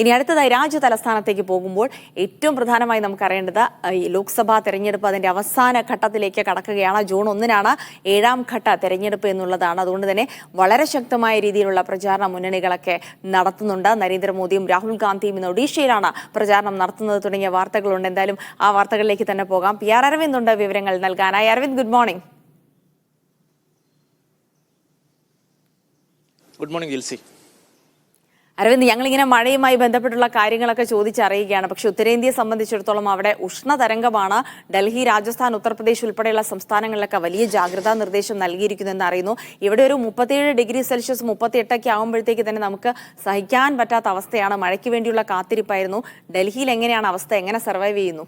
ഇനി അടുത്തതായി രാജ്യ തലസ്ഥാനത്തേക്ക് പോകുമ്പോൾ ഏറ്റവും പ്രധാനമായി നമുക്കറിയേണ്ടത് ഈ ലോക്സഭാ തെരഞ്ഞെടുപ്പ് അതിന്റെ അവസാന ഘട്ടത്തിലേക്ക് കടക്കുകയാണ്. ജൂൺ 1-നാണ് 7ാം ഘട്ട തെരഞ്ഞെടുപ്പ് എന്നുള്ളതാണ്. അതുകൊണ്ട് തന്നെ വളരെ ശക്തമായ രീതിയിലുള്ള പ്രചാരണ മുന്നണികളൊക്കെ നടത്തുന്നുണ്ട്. നരേന്ദ്രമോദിയും രാഹുൽ ഗാന്ധിയും ഇന്ന് ഒഡീഷയിലാണ് പ്രചാരണം നടത്തുന്നത് തുടങ്ങിയ വാർത്തകളുണ്ട്. എന്തായാലും ആ വാർത്തകളിലേക്ക് തന്നെ പോകാം. പി ആർ അരവിന്ദ് ഉണ്ട് വിവരങ്ങൾ നൽകാനായി. Aravind, good morning. Good morning Jilsy. Aravind, ഞങ്ങളിങ്ങനെ മഴയുമായി ബന്ധപ്പെട്ടുള്ള കാര്യങ്ങളൊക്കെ ചോദിച്ചറിയുകയാണ്. പക്ഷെ ഉത്തരേന്ത്യയെ സംബന്ധിച്ചിടത്തോളം അവിടെ ഉഷ്ണതരംഗമാണ്. ഡൽഹി, രാജസ്ഥാൻ, ഉത്തർപ്രദേശ് ഉൾപ്പെടെയുള്ള സംസ്ഥാനങ്ങളിലൊക്കെ വലിയ ജാഗ്രതാ നിർദ്ദേശം നൽകിയിരിക്കുന്നെന്ന് അറിയുന്നു. ഇവിടെ ഒരു 37 ഡിഗ്രി സെൽഷ്യസ് 38 ആകുമ്പോഴത്തേക്ക് തന്നെ നമുക്ക് സഹിക്കാൻ പറ്റാത്ത അവസ്ഥയാണ്. മഴയ്ക്ക് വേണ്ടിയുള്ള കാത്തിരിപ്പായിരുന്നു. ഡൽഹിയിൽ എങ്ങനെയാണ് അവസ്ഥ? എങ്ങനെ സർവൈവ് ചെയ്യുന്നു?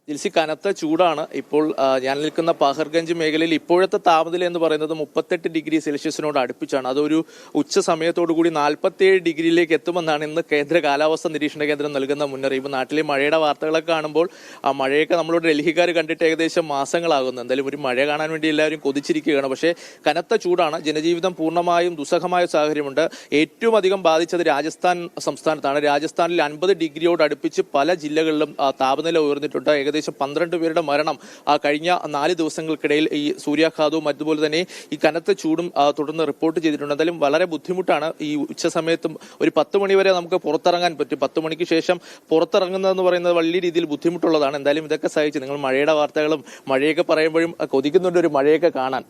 ജിൽസി, കനത്ത ചൂടാണ്. ഇപ്പോൾ ഞാൻ നിൽക്കുന്ന പഹർഗഞ്ച് മേഖലയിൽ ഇപ്പോഴത്തെ താപനില എന്ന് പറയുന്നത് 38 ഡിഗ്രി സെൽഷ്യസിനോട് അടുപ്പിച്ചാണ്. അതൊരു ഉച്ച സമയത്തോടുകൂടി 47 ഡിഗ്രിയിലേക്ക് എത്തുമെന്നാണ് ഇന്ന് കേന്ദ്ര കാലാവസ്ഥാ നിരീക്ഷണ കേന്ദ്രം നൽകുന്ന മുന്നറിയിപ്പ്. നാട്ടിലെ മഴയുടെ വാർത്തകളൊക്കെ കാണുമ്പോൾ ആ മഴയൊക്കെ നമ്മളോട് ഡൽഹിക്കാർ കണ്ടിട്ട് ഏകദേശം മാസങ്ങളാകുന്നു. എന്തായാലും ഒരു മഴ കാണാൻ വേണ്ടി എല്ലാവരും കൊതിച്ചിരിക്കുകയാണ്. പക്ഷേ കനത്ത ചൂടാണ്. ജനജീവിതം പൂർണ്ണമായും ദുസ്സഹമായ സാഹചര്യമുണ്ട്. ഏറ്റവും അധികം ബാധിച്ചത് രാജസ്ഥാൻ സംസ്ഥാനത്താണ്. രാജസ്ഥാനിൽ 50 ഡിഗ്രിയോട് അടുപ്പിച്ച് പല ജില്ലകളിലും താപനില ഉയർന്നിട്ടുണ്ട്. ഏകദേശം 12 പേരുടെ മരണം കഴിഞ്ഞ 4 ദിവസങ്ങൾക്കിടയിൽ ഈ സൂര്യാഘാതവും അതുപോലെ തന്നെ ഈ കനത്ത ചൂടും തുടർന്ന് റിപ്പോർട്ട് ചെയ്തിട്ടുണ്ട്. എന്തായാലും വളരെ ബുദ്ധിമുട്ടാണ്. ഈ ഉച്ച സമയത്തും ഒരു 10 മണി വരെ നമുക്ക് പുറത്തിറങ്ങാൻ പറ്റും. 10 മണിക്ക് ശേഷം പുറത്തിറങ്ങുന്നതെന്ന് പറയുന്നത് വലിയ രീതിയിൽ ബുദ്ധിമുട്ടുള്ളതാണ്. എന്തായാലും ഇതൊക്കെ സഹിച്ച് നിങ്ങൾ മഴയുടെ വാർത്തകളും മഴയൊക്കെ പറയുമ്പോഴും കൊതിക്കുന്നുണ്ട് ഒരു മഴയൊക്കെ കാണാൻ.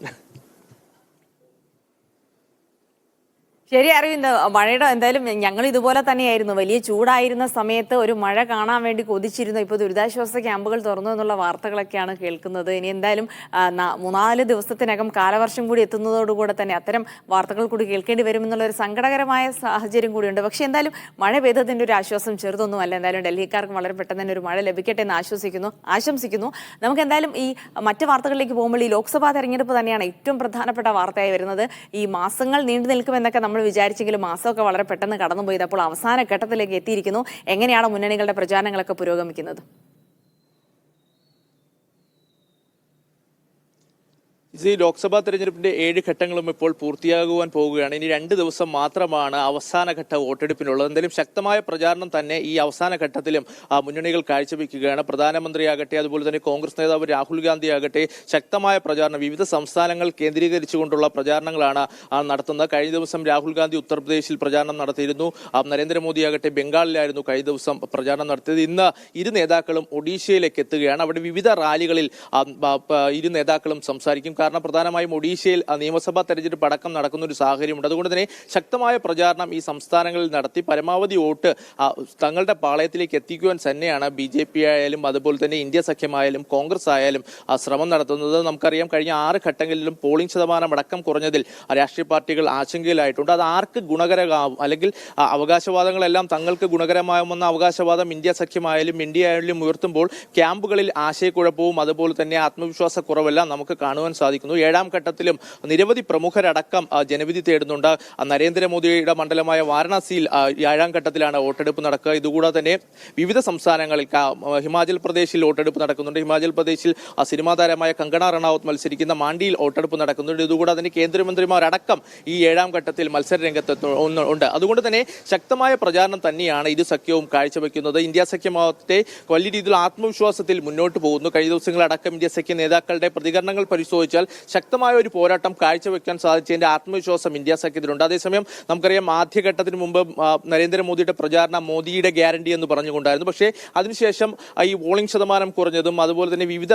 ശരി അരവിന്ദ്, മഴയുടെ എന്തായാലും ഞങ്ങൾ ഇതുപോലെ തന്നെയായിരുന്നു. വലിയ ചൂടായിരുന്ന സമയത്ത് ഒരു മഴ കാണാൻ വേണ്ടി കൊതിച്ചിരുന്നു. ഇപ്പോൾ ദുരിതാശ്വാസ ക്യാമ്പുകൾ തുറന്നു എന്നുള്ള വാർത്തകളൊക്കെയാണ് കേൾക്കുന്നത്. ഇനി എന്തായാലും 3-4 ദിവസത്തിനകം കാലവർഷം കൂടി എത്തുന്നതോടുകൂടെ തന്നെ അത്തരം വാർത്തകൾ കൂടി കേൾക്കേണ്ടി വരുമെന്നുള്ള ഒരു സങ്കടകരമായ സാഹചര്യം കൂടിയുണ്ട്. പക്ഷേ എന്തായാലും മഴ പെയ്തതിൻ്റെ ഒരു ആശ്വാസം ചെറുതൊന്നുമല്ല. എന്തായാലും ഡൽഹിക്കാർക്ക് വളരെ പെട്ടെന്ന് തന്നെ ഒരു മഴ ലഭിക്കട്ടെ എന്ന് ആശംസിക്കുന്നു. നമുക്ക് എന്തായാലും ഈ മറ്റ് വാർത്തകളിലേക്ക് പോകുമ്പോൾ ഈ ലോക്സഭാ തെരഞ്ഞെടുപ്പ് തന്നെയാണ് ഏറ്റവും പ്രധാനപ്പെട്ട വാർത്തയായി വരുന്നത്. ഈ മാസങ്ങൾ നീണ്ടു നിൽക്കുമെന്നൊക്കെ നമ്മൾ വിചാരിച്ചെങ്കിലും മാസമൊക്കെ വളരെ പെട്ടെന്ന് കടന്നുപോയത് അപ്പോൾ അവസാന ഘട്ടത്തിലേക്ക് എത്തിയിരിക്കുന്നു. എങ്ങനെയാണ് മുന്നണികളുടെ പ്രചാരണങ്ങളൊക്കെ പുരോഗമിക്കുന്നത്? ഈ ലോക്സഭാ തെരഞ്ഞെടുപ്പിന്റെ 7 ഘട്ടങ്ങളും ഇപ്പോൾ പൂർത്തിയാകുവാൻ പോവുകയാണ്. ഇനി 2 ദിവസം മാത്രമാണ് അവസാനഘട്ട വോട്ടെടുപ്പിനുള്ളത്. എന്തായാലും ശക്തമായ പ്രചാരണം തന്നെ ഈ അവസാന ഘട്ടത്തിലും മുന്നണികൾ കാഴ്ചവെക്കുകയാണ്. പ്രധാനമന്ത്രിയാകട്ടെ അതുപോലെ തന്നെ കോൺഗ്രസ് നേതാവ് രാഹുൽ ഗാന്ധി ആകട്ടെ ശക്തമായ പ്രചാരണം വിവിധ സംസ്ഥാനങ്ങൾ കേന്ദ്രീകരിച്ചുകൊണ്ടുള്ള പ്രചാരണങ്ങളാണ് നടത്തുന്നത്. കഴിഞ്ഞ ദിവസം രാഹുൽ ഗാന്ധി ഉത്തർപ്രദേശിൽ പ്രചാരണം നടത്തിയിരുന്നു. നരേന്ദ്രമോദി ആകട്ടെ ബംഗാളിലായിരുന്നു കഴിഞ്ഞ ദിവസം പ്രചാരണം നടത്തിയത്. ഇന്ന് ഇരു നേതാക്കളും ഒഡീഷയിലേക്ക് എത്തുകയാണ്. അവിടെ വിവിധ റാലികളിൽ ഇരു നേതാക്കളും സംസാരിക്കും. കാരണം പ്രധാനമായും ഒഡീഷയിൽ നിയമസഭാ തെരഞ്ഞെടുപ്പ് അടക്കം നടക്കുന്ന ഒരു സാഹചര്യമുണ്ട്. അതുകൊണ്ട് തന്നെ ശക്തമായ പ്രചാരണം ഈ സംസ്ഥാനങ്ങളിൽ നടത്തി പരമാവധി വോട്ട് തങ്ങളുടെ പാളയത്തിലേക്ക് എത്തിക്കുവാൻ തന്നെയാണ് BJP ആയാലും അതുപോലെ തന്നെ ഇന്ത്യ സഖ്യമായാലും കോൺഗ്രസ് ആയാലും ശ്രമം നടത്തുന്നത്. നമുക്കറിയാം കഴിഞ്ഞ 6 ഘട്ടങ്ങളിലും പോളിംഗ് ശതമാനം അടക്കം കുറഞ്ഞതിൽ രാഷ്ട്രീയ പാർട്ടികൾ ആശങ്കയിലായിട്ടുണ്ട്. അത് ആർക്ക് ഗുണകരമാവും അല്ലെങ്കിൽ അവകാശവാദങ്ങളെല്ലാം തങ്ങൾക്ക് ഗുണകരമാകുമെന്ന അവകാശവാദം ഇന്ത്യ സഖ്യമായാലും ഇന്ത്യ ആയാലും ഉയർത്തുമ്പോൾ ക്യാമ്പുകളിൽ ആശയക്കുഴപ്പവും അതുപോലെ തന്നെ ആത്മവിശ്വാസക്കുറവെല്ലാം നമുക്ക് കാണുവാൻ സാധിക്കും. 7ാം ഘട്ടത്തിലും നിരവധി പ്രമുഖരടക്കം ജനവിധി തേടുന്നുണ്ട്. നരേന്ദ്രമോദിയുടെ മണ്ഡലമായ വാരണാസിയിൽ 7ാം ഘട്ടത്തിലാണ് വോട്ടെടുപ്പ് നടക്കുക. ഇതുകൂടാതെ തന്നെ വിവിധ സംസ്ഥാനങ്ങളിൽ ഹിമാചൽ പ്രദേശിൽ വോട്ടെടുപ്പ് നടക്കുന്നുണ്ട്. ഹിമാചൽ പ്രദേശിൽ സിനിമാ താരമായ കങ്കണ റണാവത്ത് മത്സരിക്കുന്ന മാണ്ടിയിൽ വോട്ടെടുപ്പ് നടക്കുന്നുണ്ട്. ഇതുകൂടാതെ തന്നെ കേന്ദ്രമന്ത്രിമാരടക്കം ഈ 7ാം ഘട്ടത്തിൽ മത്സര രംഗത്ത് ഉണ്ട്. അതുകൊണ്ട് തന്നെ ശക്തമായ പ്രചാരണം തന്നെയാണ് ഇരു സഖ്യവും കാഴ്ചവെക്കുന്നത്. ഇന്ത്യ സഖ്യമാവട്ടെ വലിയ രീതിയിൽ ആത്മവിശ്വാസത്തിൽ മുന്നോട്ട് പോകുന്നു. കഴിഞ്ഞ ദിവസങ്ങളടക്കം ഇന്ത്യ സഖ്യ നേതാക്കളുടെ പ്രതികരണങ്ങൾ പരിശോധിച്ചാൽ ശക്തമായ ഒരു പോരാട്ടം കാഴ്ചവെക്കാൻ സാധിച്ചതിന്റെ ആത്മവിശ്വാസം ഇന്ത്യ സഖ്യത്തിലുണ്ട്. അതേസമയം നമുക്കറിയാം ആദ്യഘട്ടത്തിന് മുമ്പ് നരേന്ദ്രമോദിയുടെ പ്രചാരണം മോദിയുടെ ഗ്യാരണ്ടി എന്ന് പറഞ്ഞുകൊണ്ടായിരുന്നു. പക്ഷേ അതിനുശേഷം ഈ പോളിംഗ് ശതമാനം കുറഞ്ഞതും അതുപോലെ തന്നെ വിവിധ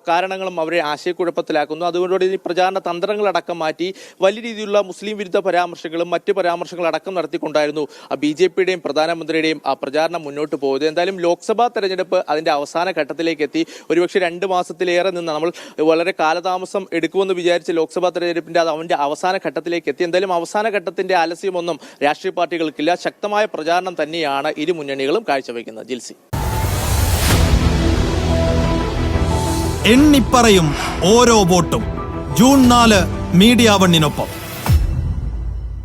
കാരണങ്ങളും അവരെ ആശയക്കുഴപ്പത്തിലാക്കുന്നു. അതുകൊണ്ട് ഈ പ്രചാരണ തന്ത്രങ്ങളടക്കം മാറ്റി വലിയ രീതിയിലുള്ള മുസ്ലിം വിരുദ്ധ പരാമർശങ്ങളും മറ്റ് പരാമർശങ്ങളടക്കം നടത്തിക്കൊണ്ടായിരുന്നു BJPയുടെയും പ്രധാനമന്ത്രിയുടെയും പ്രചാരണം മുന്നോട്ട് പോയത്. എന്തായാലും ലോക്സഭാ തെരഞ്ഞെടുപ്പ് അതിന്റെ അവസാന ഘട്ടത്തിലേക്ക് എത്തി. ഒരുപക്ഷെ 2 മാസത്തിലേറെ നിന്ന് നമ്മൾ വളരെ കാലതാമസം എടുക്കുമെന്ന് വിചാരിച്ച് ലോക്സഭാ തെരഞ്ഞെടുപ്പിന്റെ അവന്റെ അവസാന ഘട്ടത്തിലേക്ക് എത്തി. എന്തായാലും അവസാന ഘട്ടത്തിന്റെ ആലസ്യമൊന്നും രാഷ്ട്രീയ പാർട്ടികൾക്കില്ല. ശക്തമായ പ്രചാരണം തന്നെയാണ് ഇരു മുന്നണികളും കാഴ്ചവെക്കുന്നത്. ജിൽസി, എണ്ണിപ്പറയും ഓരോ വോട്ടും. June 4 media 1-നൊപ്പം.